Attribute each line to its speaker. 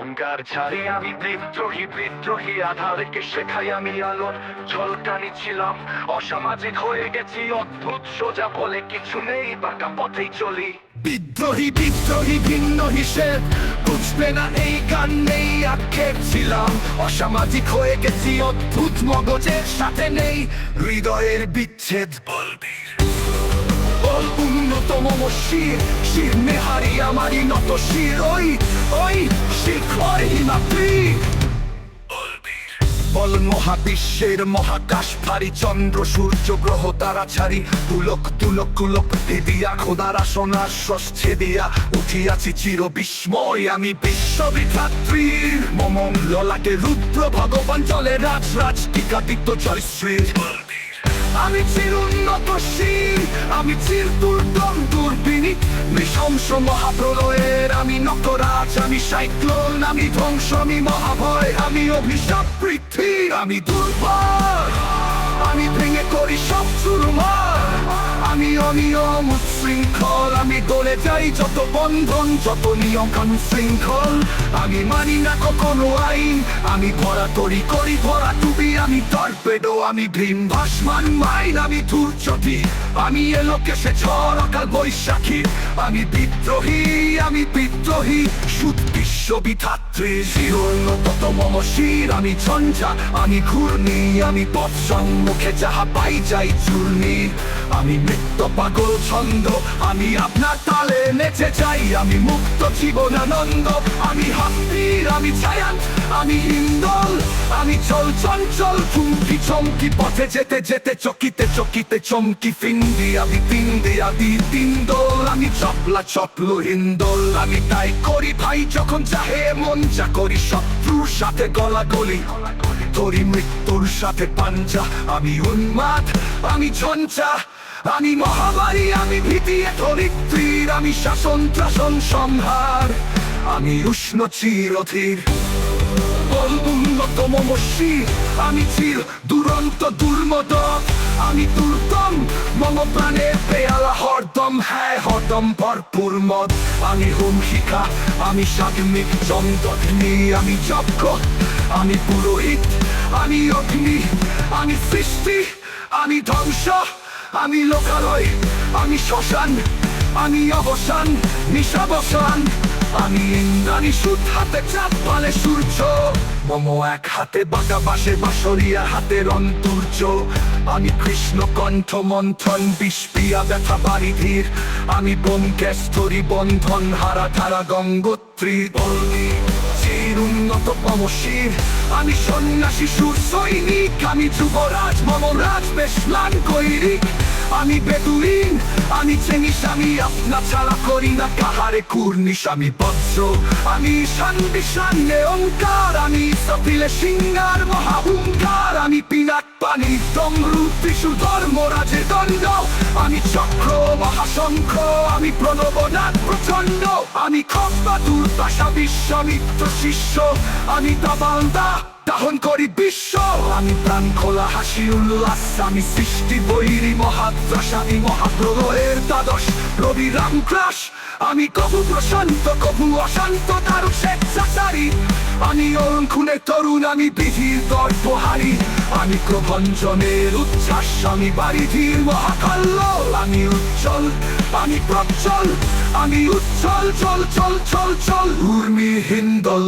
Speaker 1: হুঙ্কার ছাড়ি আমি বিদ্রোহী বিদ্রোহী আধারকে শেখাই আমি আলোর ঝলকানি ছিলাম। অসামাজিক হয়ে গেছি অদ্ভুত সোজা বলে কিছু নেই, বাঁকা পথেই চলি। বিদ্রোহী বিদ্রোহী ভিন্ন হিসেব বুঝবে না এই গান নেই আক্ষেপ ছিলাম। অসামাজিক হয়ে গেছি অদ্ভুত মগজের সাথে নেই হৃদয়ের বিচ্ছেদ। বলবীর বল উন্নতম শির শির নেহারি আমারই নত শির। ওই ওই শিখর হিমাদ্রি বল মহাবিশ্বের মহাকাশ ভারী চন্দ্র সূর্য গ্রহ তারা ছাড়ি তুলক তুলক কুলক দিয়া খোদার আসনা ষষ্ঠে দিয়া উঠিয়াছি চির বিস্ময় আমি বিশ্ববিধাত্রীর মমম ললাটে রুদ্র ভগবান চলে রাজ রাজ টিকাদিত্য জয়শ্রীর। আমি চির উন্নত শির আমি চির দুর্গম দুর্বিনী নৃশংস মহাপ্রলয়ের আমি নকরাজ আমি সাইক্লোন আমি ধ্বংস আমি মহাভয় আমি অভিশাপ পৃথিবীর আমি দুর্বল আমি ভেঙে করি সব চুরমার। আমি অনিয়ম উচ্ছৃঙ্খল আমি গলে যাই যত বন্ধন যত নিয়ম শৃঙ্খল। আমি মানি না কখনো আইন আমি ভরা তরি করি ভরা টুবি আমি টর্পেডো আমি ভীম ভাসমান মাইন আমি ধূর্যটি আমি এলোকেশে ঝড় অকাল বৈশাখী। আমি বিদ্রোহী সুদ বিশ্ববিধাত্রী চিরোন্নততম শির আমি ঝঞ্ঝা আমি ঘূর্ণি আমি পথ সম্মুখে যাহা পাই যাই চূর্ণি। আমি মৃত্য পাগল ছন্দ আমি আপনার তালে নেচে যাই আমি মুক্ত জীবনানন্দ আমি হাম্পির আমি ছায়ান আমি হিন্দল আমি চল চঞ্চল চুমকি চমকি পথে যেতে যেতে চকিতে চকিতে চমকি ফিন্দি আমি পিন্দি আদি তিন্দল আমি চপলা চপলো হিন্দল। আমি তাই করি ভাই যখন চাহে মন যা করি শত্রুর সাথে গলাগলি তোরি মৃত্যুর সাথে পাঞ্জা। আমি উন্মাদ আমি ঝঞ্ঝা আমি মহামারী আমি ভীতি ধরিত্রীর আমি শাসন ত্রাসন সংহার আমি উষ্ণ চিরধীর। বল উন্নতম শির আমি চির দুরন্ত দুর্মদক আমি দুর্দম মম প্রাণের পেয়ালা হরদম হ্যাঁ হরদম ভরপুর মদ। আমি হুমশিখা আমি সাগ্নিক চন্দগ্নি আমি যজ্ঞ আমি পুরোহিত আমি অগ্নি আমি সৃষ্টি আমি ধ্বংস আমি লোকালয় আমি শ্মশান আমি অবসান নিশাবসান। আমি ইন্দ্রাণী সুদ হাতে চাঁদ পালে সূর্য মম এক হাতে বাঁকা বাঁশে বাঁশরিয়া হাতের অন্তর্য। আমি কৃষ্ণ কণ্ঠ মন্থন বিষপিয়া ব্যথা বাড়ি ধীর আমি বনকেস্তরী বন্ধন হারা ধারা গঙ্গোত্রী বলনি চির উন্নততম শির আমি সন্ন্যাসী সুর সৈনিক আমি যুবরাজ মম রাজ বেশ ম্লান কৈরিক। আমি বেদুইন আমি চেনিস আমি আপনা ছাড়া করি না কাহারে কুর্নিশ। আমি বজ্র আমি ঈশান বিশান নেয়ঙ্কার আমি সপিলে সিঙ্গার মহাহুঙ্কার আমি পিনাক পানি ডমরু ত্রিশু ধর্মরাজের দণ্ড আমি চক্র মহাশঙ্খ আমি প্রণবনাথ প্রচণ্ড আমি খপ্পা দুর্দশা বিশ্বামিত্র শিষ্য আমি দাবালদা দাহন করি বিশ্ব। আমি প্রাণ খোলা হাসি উল্লাস আমি সৃষ্টি বৈরী মহাদ্রাস আমি মহাপ্রলয়ের দ্বাদশ রবি রামক্রাস। আমি কবু প্রশান্ত কবু অশান্ত তারু স্বেচ্ছাচারী আমি অরুণখুনের তরুণ আমি বিধির দর্পহারী। আমি প্রভঞ্জনের উচ্ছ্বাস আমি বারিধির মহাকাল্য আমি উজ্জ্বল আমি প্রজ্জ্বল আমি উজ্জ্বল চল চল চল চল উর্মি হিন্দল।